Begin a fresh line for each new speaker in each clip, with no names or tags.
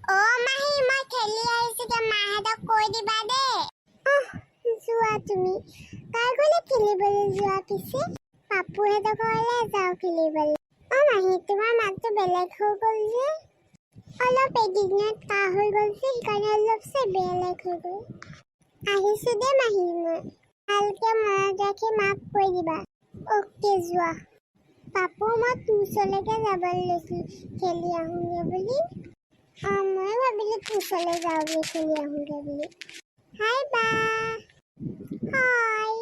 অ মাহী মই খেলি আহিছো যে মাহঁতক কৈ দিবা দেই। যোৱা তুমি কাৰ ঘৰলে খেলিবলৈ যোৱা পিছে? পাপুহঁতৰ ঘৰলে যাওঁ খেলিবলৈ। অ মাহী তোমাৰ মাতটো বেলেগ হৈ গ'ল যে। অলপ এদিনত কাহ হৈ গ'ল যে সেইকাৰণে অলপ বেলেগ হৈ গ'ল। আহিছো দেই মাহী মই। ভালকে মনত ৰাখি মাক কৈ দিবা। অ'কে যোৱা। পাপু মই তোৰলৈকে যাবলৈ লৈছিলো খেলি আহোঁগে বুলি। মই ভাবিলো তোৰলৈ যাওঁ বুলি খেলি আহোঁগে বুলি। হাই বা। হাই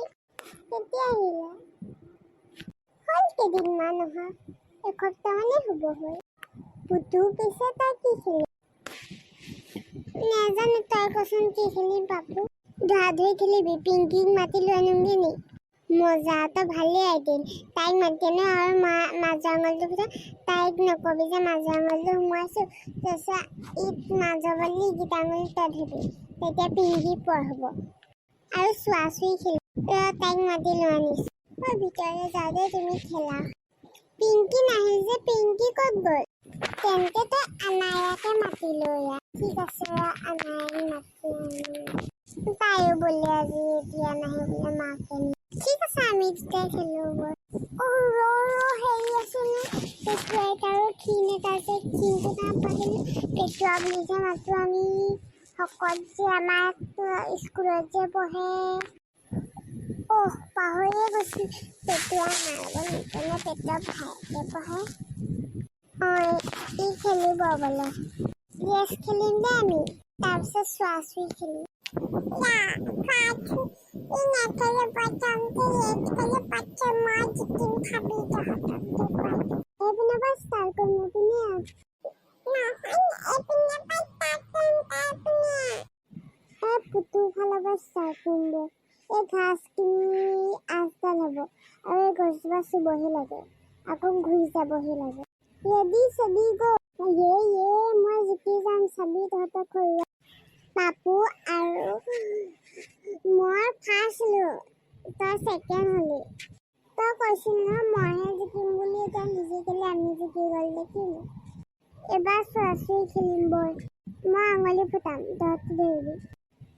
কেতিয়া আহিলা? হ'ল কেইদিনমান অহা এসপ্তাহমানেই হ'ব হ'ল। পুতু পিছে তই কি খেলি? নাজানো তই কচোন কি খেলিম পাপু? ধৰা ধৰি খেলিবি? পিংকিক মাতি লৈ আনোগে নি? মজা তই ভালেই আইডিয়া। তাইক মাতি আনো আৰু মাজৰ আঙুলিটোৰ পিছত তাইক নকবি যে মাজৰ আঙুলিটো সোমোৱাইছো তাৰপিছত মাজৰ বুলি ইকেইটা আঙুলি তই ধৰিবি তেতিয়া পিংকি পৰ হ'ব আৰু চোৱা চুই খেলিম। তাইক মাতি লৈ আনিছো। মই ভিতৰলৈ যাওঁ দেই তুমি খেলা। পিংকি নাহিল যে পিংকি ক'ত গ'ল? তেন্তে তই আনায়াকে মাতি লৈ আহ। ঠিক আছে আনায়াক মাতি আনো। তাইও বোলে আজি এতিয়া নাহে বোলে মাকে। ঠিক আছে আমি দুটাই খেলো গৈ। হেৰি আছেনে পেটুৱাইত আৰু ক্ষীণ এটা আছে ক্ষীণটো নাপাতিলো পেটুৱা বুলি যে মাতো আমি শকত যে আমাৰ স্কুলত যে পঢ়ে। পাহৰিয়ে গৈছো পেটুৱা মাৰিব নিকেনে পেটুৱা ভাইকে পঢ়ে। ই খেলিব বোলে। য়েছ খেলিম দে আমি। তাৰপিছত চোৱা চুই খেলিম। পুতু ফালৰ পৰা ষ্টাৰ্ট কৰিম দে। এই ঘাঁহখিনি আঠডাল হ'ব আৰু এই গছজোপা চুবহি লাগে আকৌ ঘূৰি যাবহি লাগে। ৰেডি চেডি গো। মই জিকি যাম চাবি তহঁতক ঘৰুৱা। পাপু আৰু মই ফাৰ্ষ্ট হলো তই ছেকেণ্ড হলি। তই কৈছিল নহয় মইহে জিকিম বুলি এতিয়া নিজিকিলে আমি জিকি গ'ল দেখিলি। এবাৰ চোৱা চুই খেলিম বই। মই আঙুলি ফুটাম তহঁতি ধৰিবি।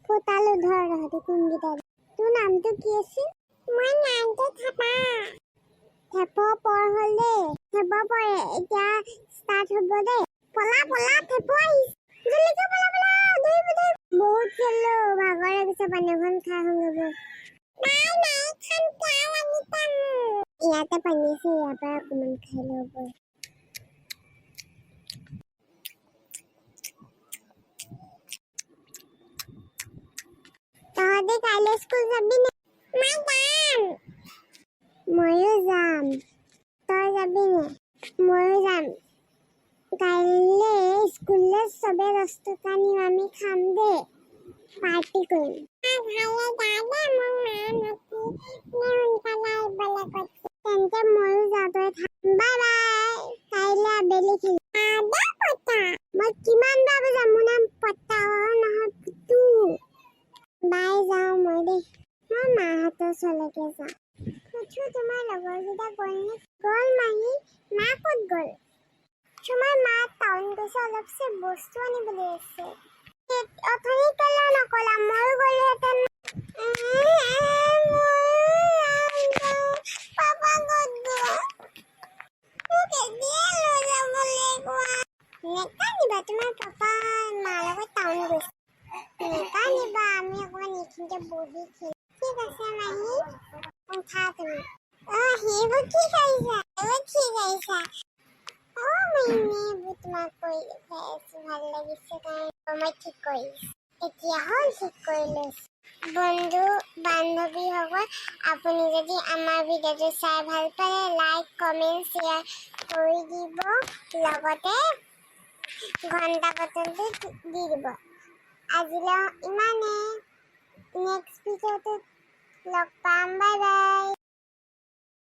ফুটালো ধৰ তহঁতি কোনকেইটা। তোৰ নামটো কি আছিল? মোৰ নামটো থেপা। থেপ পৰ হ'ল দেই। থেপ পৰে এতিয়া ষ্টাৰ্ট হ'ব দেই। পলা থেপ আহিছে। জলদিকে পলা ধৰিব। বহুত খেলিলো ভাগৰ লাগিছে পানী অকণ খাই আহোঁগৈ। ইয়াতে পানী আছে ইয়াৰ পৰা অকণমান খাই ল'ব। তহঁতি কাইলৈ স্কুল যাবি নে? ময়ো যাম। তই যাবি নে? ময়ো যাম। কাইলৈ স্কুললৈ চবে 10 টকা নিম আমি খাম দেই। পাৰ্টি কৰিম। তেন্তে ময়ো যাওঁ তই থাক। Bye bye. কাইলৈ আবেলি খেলিম। মই কিমান বাৰ যাম মোৰ নাম পতা নহয় পুতু। বাই যাওঁ মই দেই। মই মাহঁতৰ ওচৰলৈকে যাওঁ। পুতু তোমাৰ লগৰকেইটা গ'লনে? গ'ল মাহী। মা ক'ত গ'ল? তোমাৰ মা টাউন গৈছে অলপছে বস্তু আনিবলৈ আছে। অথনি কেলৈ নকলা ময়ো গ'লোহেঁতেন। পাপা ক'ত গ'ল? মোক এতিয়াই লৈ যাব লাগিব। নেকান্দিবা তোমাৰ পাপা মাৰ লগত টাউন গৈছে। নেকান্দিবা আমি অকণমান এইখিনিতে বহি খেলিম। ঠিক আছে মাহী উঠা তুমি। সেইবোৰ কি কৰিছা? এইবোৰ তোমাক কৈ দেখাইছো ভাল লাগিছে কাৰণে মই ঠিক কৰিছো। এতিয়া হ'ল ঠিক কৰি লৈছো। বন্ধু বান্ধৱীসকল আপুনি যদি আমাৰ ভিডিঅ'টো চাই ভাল পালে লাইক কমেণ্ট শ্বেয়াৰ কৰি দিব লগতে ঘণ্টা বটনটো দি দিব। আজিলৈ ইমানেই। নেক্সট ভিডিঅ'টোত লগ পাম। Bye bye.